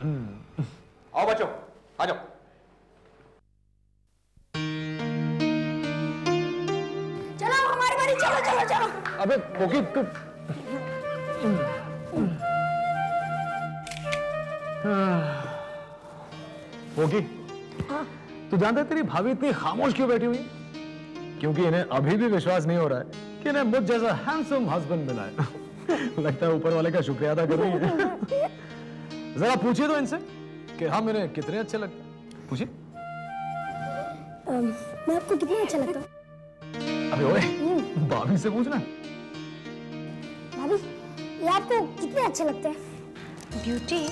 आओ बच्चों, आ जाओ। चलो हमारी बारी, चलो चलो चलो। अबे पोकी तू पोकी, तू जानता है तेरी भाभी इतनी खामोश क्यों बैठी हुई? क्योंकि इन्हें अभी भी विश्वास नहीं हो रहा है कि इन्हें मुझ जैसा हैंडसम हस्बैंड मिला है। लगता है ऊपर वाले का शुक्रिया अदा कर रही है। जरा पूछिए तो इनसे कि हम इन्हें कितने अच्छे लगते हैं। पूछिए। मैं आपको कितनी अच्छा लगता हूँ? अबे ओए, भाभी से पूछना। भाभी, ये आपको कितने अच्छे लगते हैं? ब्यूटी,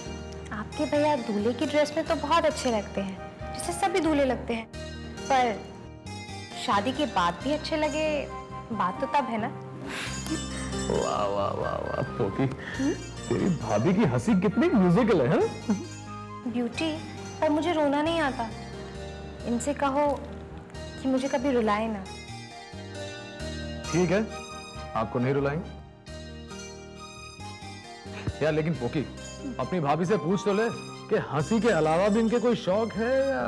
आपके भैया दूल्हे की ड्रेस में तो बहुत अच्छे लगते हैं, जैसे सभी दूल्हे लगते हैं, पर शादी के बाद भी अच्छे लगे, बात तो तब है ना। वाह वाह वाह वाह पोकी, तेरी भाभी की हंसी कितनी म्यूजिकल है, हाँ? ब्यूटी, पर मुझे रोना नहीं आता। इनसे कहो कि मुझे कभी रुलाए ना। ठीक है, आपको नहीं रुलाएंगे यार, लेकिन पोकी अपनी भाभी से पूछ तो ले कि हंसी के अलावा भी इनके कोई शौक है या?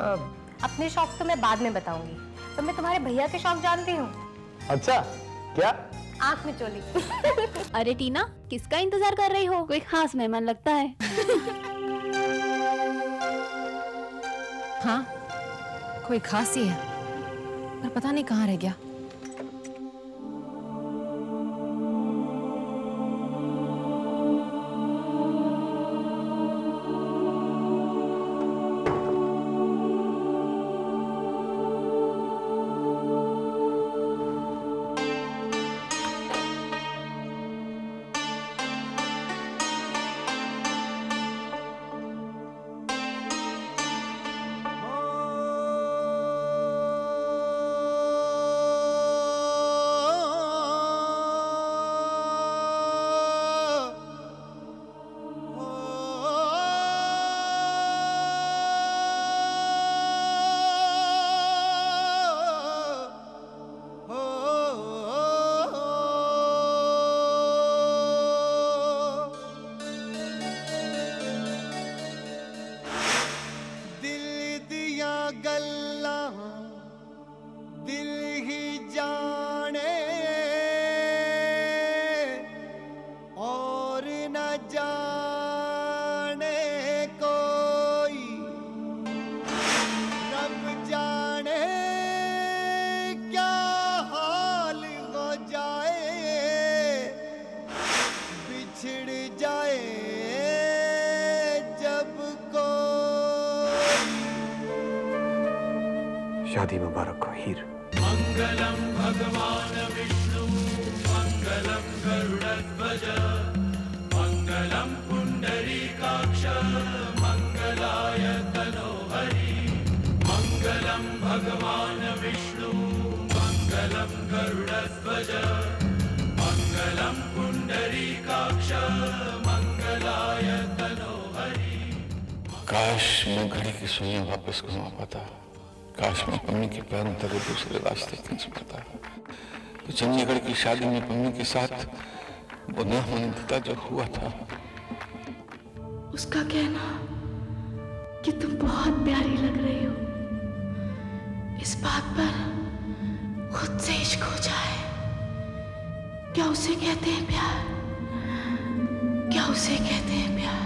अपने शौक तो मैं बाद में बताऊंगी, पर मैं तुम्हारे भैया के शौक जानती हूँ। अच्छा, क्या? आंख में चोली। अरे टीना, किसका इंतजार कर रही हो? कोई खास मेहमान लगता है। हाँ, कोई खास ही है, पर पता नहीं कहाँ रह गया। शादी मुबारक हो हीर। मंगलम भगवान विष्णु मंगलम गरुड़ध्वज मंगलम पुंडरीकाक्ष मंगलाय तनोहरि मंगलम भगवान विष्णु मंगलम गरुड़ध्वज मंगलम पुंडरीकाक्ष मंगलाय तनोहरि। काश मैं घड़ी की सुइयां वापस घुमा पाता, काश मैं पम्मी के पैरों तले दूसरे रास्ते खींच पाता। तो चंडीगढ़ की शादी में पम्मी के साथ वो नामानिता जो हुआ था, उसका कहना कि तुम बहुत प्यारी लग रही हो, इस बात पर खुद से इश्क हो जाए, क्या उसे कहते हैं प्यार? क्या उसे कहते हैं प्यार?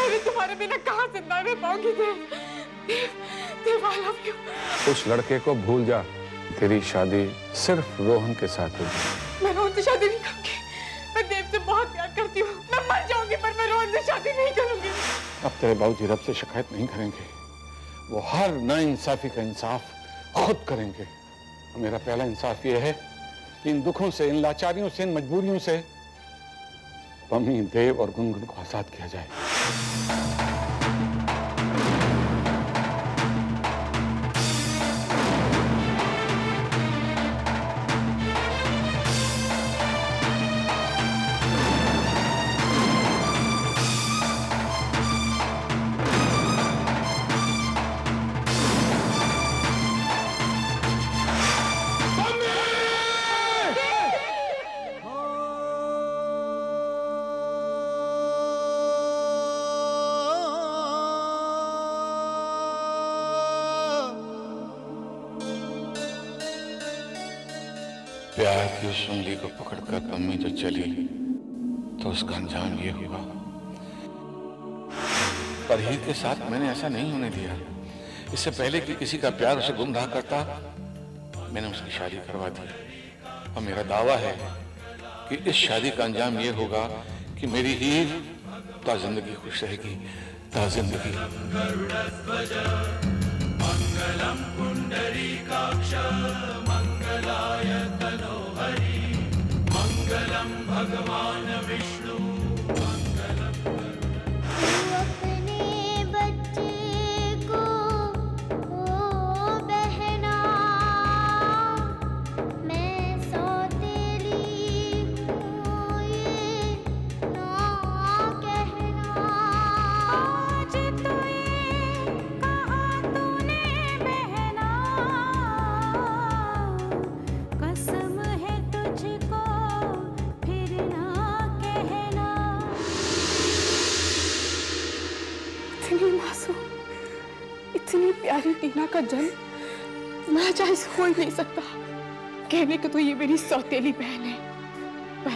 मैं तुम्हारे बिना कहाँ जिंदा रह पाऊंगी देव, I love you। उस लड़के को भूल जा, तेरी शादी सिर्फ रोहन के साथ होगी। मैं रोहन से शादी नहीं करूंगी, मैं देव से बहुत प्यार करती हूँ, मैं मर जाऊंगी पर मैं रोहन से शादी नहीं करूंगी। अब तेरे बाबूजी रब से शिकायत नहीं करेंगे, वो हर नाइंसाफी का इंसाफ खुद करेंगे। मेरा पहला इंसाफ ये है कि इन दुखों से, इन लाचारियों से, इन मजबूरियों से पम्मी, देव और गुनगुन को आजाद किया जाए। प्यार की उस उंगली को पकड़कर पम्मी जो चली तो उसका अंजाम ये हुआ। पर हीर के साथ मैंने ऐसा नहीं होने दिया। इससे पहले कि किसी का प्यार उसे गुमराह करता, मैंने उसकी शादी करवा दी। और मेरा दावा है कि इस शादी का अंजाम ये होगा कि मेरी हीर ता जिंदगी खुश रहेगी, ता जिंदगी। मंगलम पुंडरीकाक्ष मंगलाय तनोहरि, मंगलम भगवान विष्णु मंगलम। अपने बच्चे को ओ बहना, मैं सौतेली हूँ ये ना कहना। आज तो ये कहा तूने बहना, कसम है तुझको फिर ना कहना। इतनी मासूम, इतनी प्यारी टीना का जन्म नाजायज हो ही नहीं सकता। कहने को तो ये मेरी सौतेली बहन है, पर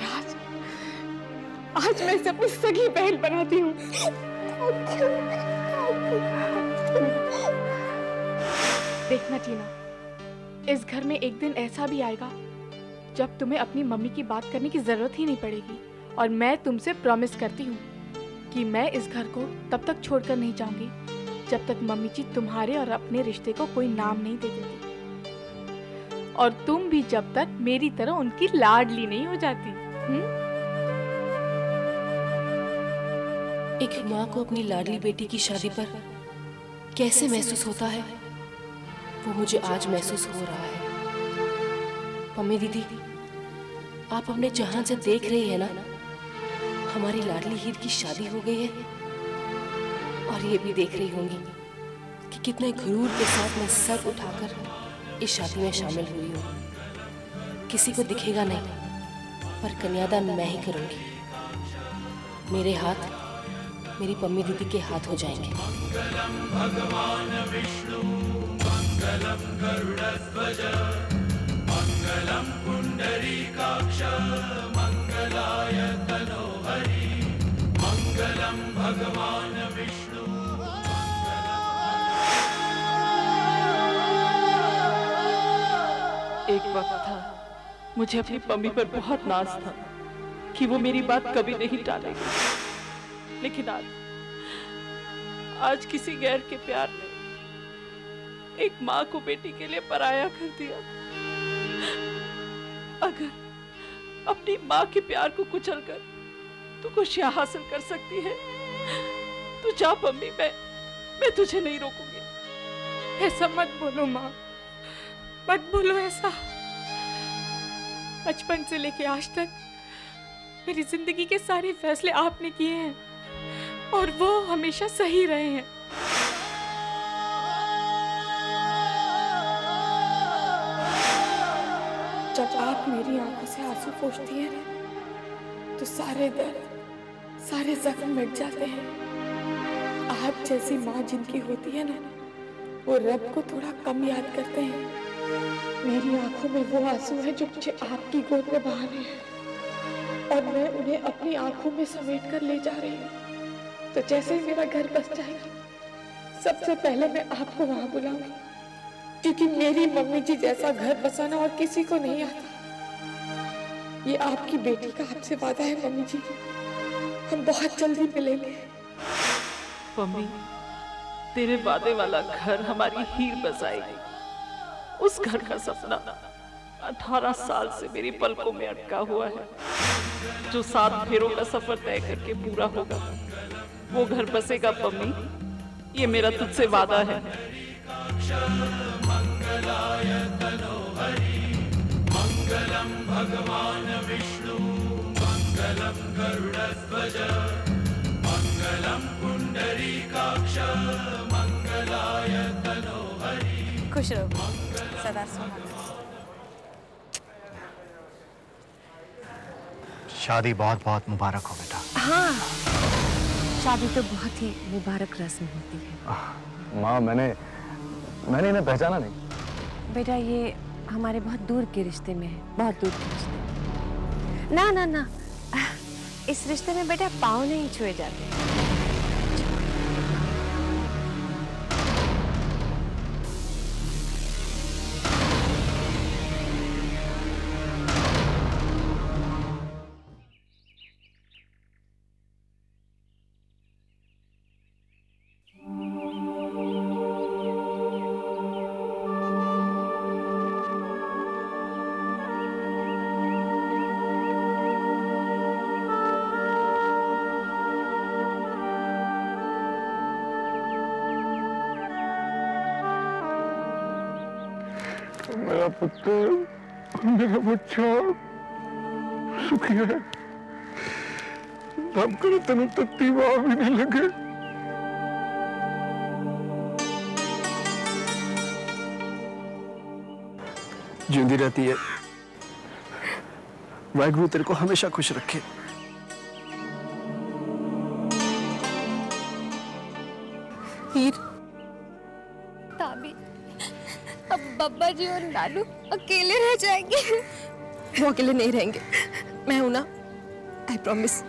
आज मैं इसे अपनी सगी बहन बनाती हूँ। देखना टीना, इस घर में एक दिन ऐसा भी आएगा जब तुम्हें अपनी मम्मी की बात करने की जरूरत ही नहीं पड़ेगी। और मैं तुमसे प्रॉमिस करती हूँ कि मैं इस घर को तब तक छोड़कर नहीं जाऊंगी जब तक मम्मी जी तुम्हारे और अपने रिश्ते को कोई नाम नहीं दे देती, और तुम भी जब तक मेरी तरह उनकी लाडली नहीं हो जाती। एक माँ को अपनी लाडली बेटी की शादी पर कैसे महसूस होता है, वो मुझे आज महसूस हो रहा है। मम्मी दीदी, आप अपने जहां से देख रही है ना, हमारी लाडली हीर की शादी हो गई है। और ये भी देख रही होंगी कि कितने गुरूर के साथ मैं सर उठाकर इस शादी में शामिल हुई हूँ। किसी को दिखेगा नहीं, पर कन्यादान मैं ही करूंगी। मेरे हाथ मेरी पम्मी दीदी के हाथ हो जाएंगे। मंगलम भगवान विष्णु मंगलम गरुड़ध्वज, मंगलम पुंडरीकाक्ष मंगलाय तनोहरि, मंगलम भगवान विष्णु। एक वक्त था मुझे अपनी पम्मी पर बहुत नाज था कि वो मेरी बात कभी नहीं टालेगी, लेकिन आज किसी गैर के प्यार ने एक माँ को बेटी के लिए पराया कर दिया। अगर अपनी माँ के प्यार को कुचलकर तू खुशियां हासिल कर सकती है तो जा पम्मी, मैं तुझे नहीं रोकूंगी। ऐसा मत बोलो माँ, मत बोलो ऐसा। बचपन से लेके आज तक मेरी जिंदगी के सारे फैसले आपने किए हैं और वो हमेशा सही रहे हैं। जब आप मेरी आंखों से आंसू पोंछती हैं ना, तो सारे दर्द, सारे जख्म मिट जाते हैं। आप जैसी माँ जिनकी होती है ना, वो रब को थोड़ा कम याद करते हैं। मेरी आंखों में वो आंसू है जो मुझे आपकी गोद में बहाने हैं, और मैं उन्हें अपनी आंखों में समेट कर ले जा रही हूँ। तो जैसे ही मेरा घर बस जाएगा, सबसे पहले मैं आपको वहां बुलाऊंगी, क्योंकि मेरी मम्मी जी जैसा घर बसाना और किसी को नहीं आता। ये आपकी बेटी का आपसे वादा है मम्मी जी, हम बहुत जल्दी मिलेंगे। मम्मी, तेरे वादे वाला घर हमारी हीर बसाएगी। उस घर का सपना 18 साल से मेरी पलकों में अटका हुआ है, जो 7 फेरों का सफर तय करके पूरा होगा। वो घर बसेगा पम्मी, ये मेरा तुझसे वादा है। मंगलाय तनोहरि, मंगलम भगवान विष्णु मंगलम गरुड़ध्वज, मंगलम पुंडरीकाक्ष मंगलाय तनोहरि। खुश रहो, सदा सुहागन। शादी बहुत बहुत मुबारक हो बेटा। हाँ, शादी तो बहुत ही मुबारक रस्म होती है। माँ, मैंने इन्हें पहचाना नहीं। बेटा, ये हमारे बहुत दूर के रिश्ते में है, बहुत दूर के रिश्ते। ना ना ना, इस रिश्ते में बेटा पाँव नहीं छुए जाते। मेरा पुत्र, मेरा बच्चा सुखी है। रब करे तेन तत्ती वाह भी नहीं लगे। जिंदी रहती है, वाहिगुरु तेरे को हमेशा खुश रखे। हीर, ताबी, अब बब्बा जी और लालू अकेले रह जाएंगे। वो अकेले नहीं रहेंगे, मैं हूं ना, आई प्रॉमिस।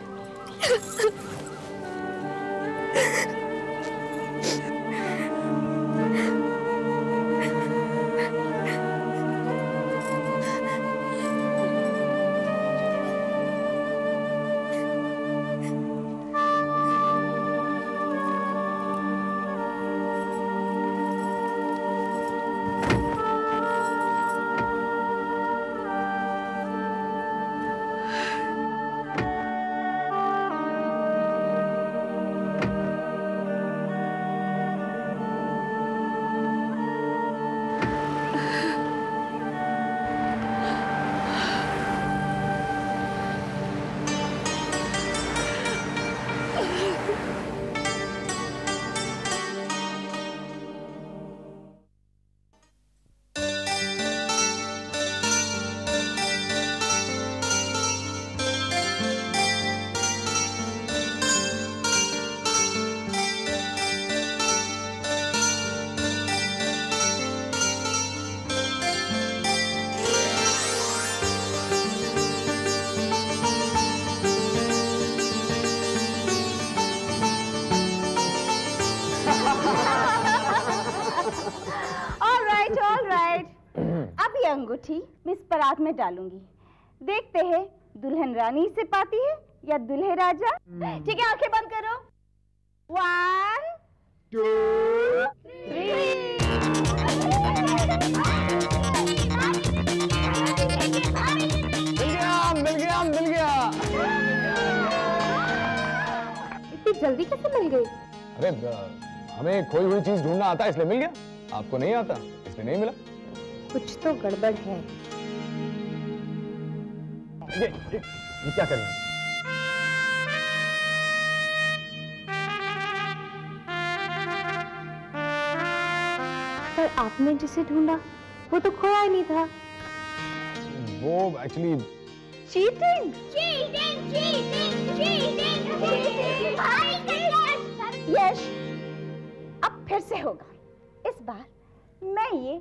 अंगूठी मैं इस परात में डालूंगी। देखते हैं दुल्हन रानी से पाती है या दुल्हे राजा। ठीक है, आंखें बंद करो। 1 2 3 मिल गया। इतनी जल्दी कैसे मिल गई? अरे हमें खोई हुई चीज ढूंढना आता है इसलिए मिल गया। आपको नहीं आता इसलिए नहीं मिला। कुछ तो गड़बड़ है। ये क्या करें? पर आपने जिसे ढूंढा वो तो खोया ही नहीं था। वो एक्चुअली चीटिंग। यश, अब फिर से होगा। इस बार मैं ये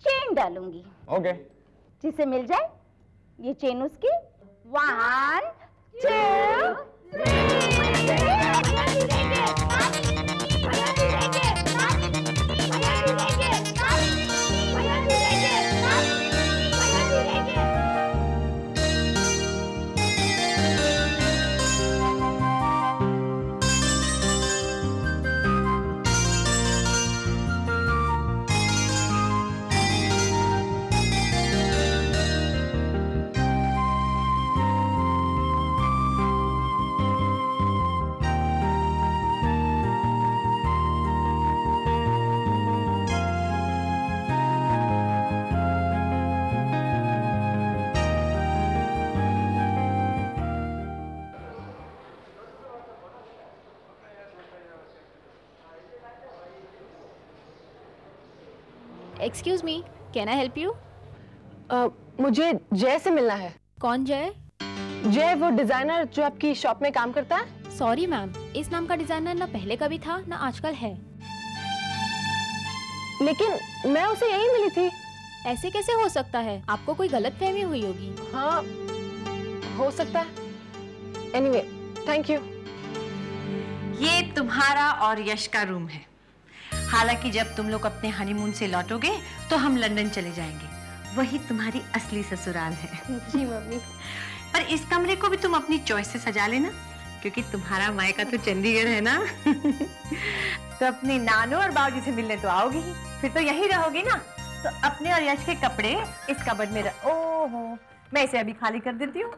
चेन डालूंगी। ओके। जिसे मिल जाए ये चेन उसकी। 1 2 excuse me, can I help you? मुझे जय से मिलना है। कौन जय? जय वो डिजाइनर जो आपकी शॉप में काम करता है। सॉरी मैम, इस नाम का डिजाइनर ना पहले कभी था ना आजकल है। लेकिन मैं उसे यहीं मिली थी। ऐसे कैसे हो सकता है? आपको कोई गलतफहमी हुई होगी। हाँ, हो सकता है। Anyway, thank you. ये तुम्हारा और यश का रूम है। हालांकि जब तुम लोग अपने हनीमून से लौटोगे तो हम लंदन चले जाएंगे। वही तुम्हारी असली ससुराल है। जी मम्मी। पर इस कमरे को भी तुम अपनी चॉइस से सजा लेना, क्योंकि तुम्हारा मायका तो चंडीगढ़ है ना। तो अपनी नानू और बाबूजी से मिलने तो आओगी ही, फिर तो यही रहोगी ना। तो अपने और यश के कपड़े इस कबर्ड में ओहो, मैं इसे अभी खाली कर देती हूँ।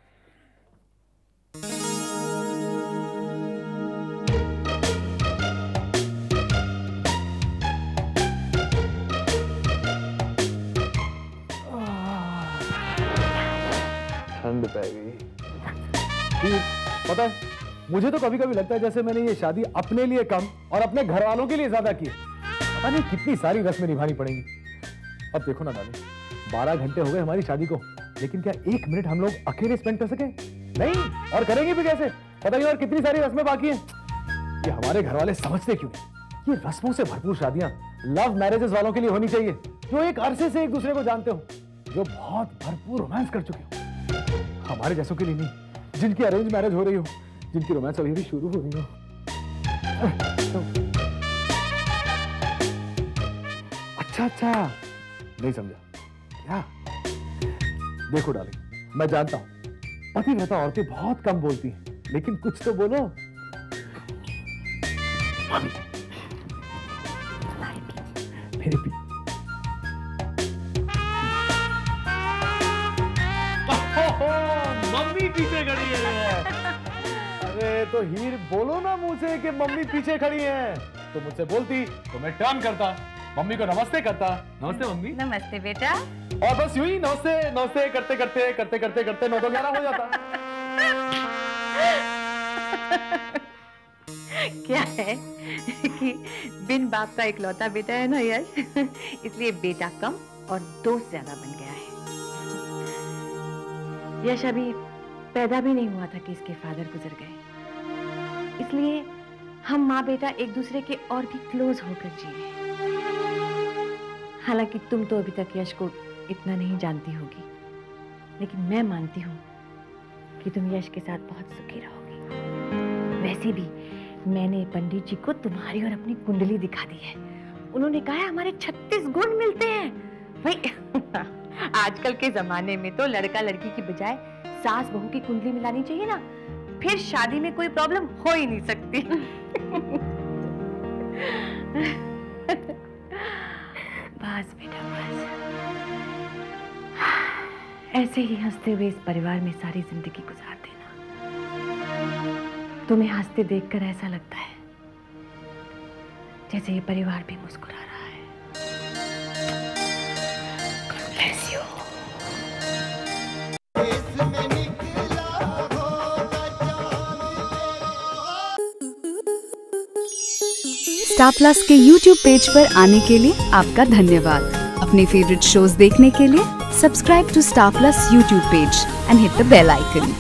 ठंड पै गई। पता है, मुझे तो कभी कभी लगता है जैसे मैंने ये शादी अपने लिए कम और अपने घर वालों के लिए ज्यादा की। पता नहीं कितनी सारी रस्में निभानी पड़ेंगी। अब देखो ना डाली, 12 घंटे हो गए हमारी शादी को, लेकिन क्या 1 मिनट हम लोग अकेले स्पेंड कर सके? नहीं, और करेंगे भी कैसे? पता नहीं और कितनी सारी रस्में बाकी हैं। ये हमारे घर वाले समझते क्यों नहीं? ये रस्मों से भरपूर शादियां लव मैरिजेस वालों के लिए होनी चाहिए, जो एक अरसे से एक दूसरे को जानते हो, जो बहुत भरपूर रोमांस कर चुके हो। हमारे जैसों के लिए नहीं, जिनकी अरेंज मैरिज हो रही हो, जिनकी रोमांस अभी भी शुरू हो रही हो। अच्छा, नहीं समझा क्या? देखो डार्लिंग, मैं जानता हूं पतिव्रता औरतें बहुत कम बोलती हैं, लेकिन कुछ तो बोलो। मेरे भी मम्मी पीछे खड़ी है। अरे तो हीर बोलो ना मुंह से कि मम्मी पीछे खड़ी है। तो मुझसे बोलती तो मैं टर्न करता, मम्मी को नमस्ते करता। नमस्ते मम्मी। नमस्ते बेटा। और बस यूं ही नमस्ते नमस्ते करते करते करते करते करते 9 तो 11 हो जाता। क्या है कि बिन बाप का इकलौता बेटा है ना यश, इसलिए बेटा कम और दोस्त ज्यादा बन गया है। यश अभी पैदा भी नहीं हुआ था कि इसके फादर गुजर गए, इसलिए हम माँ बेटा एक दूसरे के और भी क्लोज होकर जिए। हालांकि तुम तो अभी तक यश को इतना नहीं जानती होगी, लेकिन मैं मानती हूँ कि तुम यश के साथ बहुत सुखी रहोगी। वैसे भी मैंने पंडित जी को तुम्हारी और अपनी कुंडली दिखा दी है। उन्होंने कहा है हमारे 36 गुण मिलते हैं। भाई आजकल के जमाने में तो लड़का लड़की की बजाय सास बहू की कुंडली मिलानी चाहिए ना, फिर शादी में कोई प्रॉब्लम हो ही नहीं सकती। बस बेटा बस, ऐसे ही हंसते हुए इस परिवार में सारी जिंदगी गुजार देना। तुम्हें हंसते देखकर ऐसा लगता है जैसे ये परिवार भी मुस्कुरा रहा है। God bless you. Star plus के YouTube पेज पर आने के लिए आपका धन्यवाद। अपने फेवरेट शोज देखने के लिए subscribe to Star Plus YouTube page and hit the bell icon.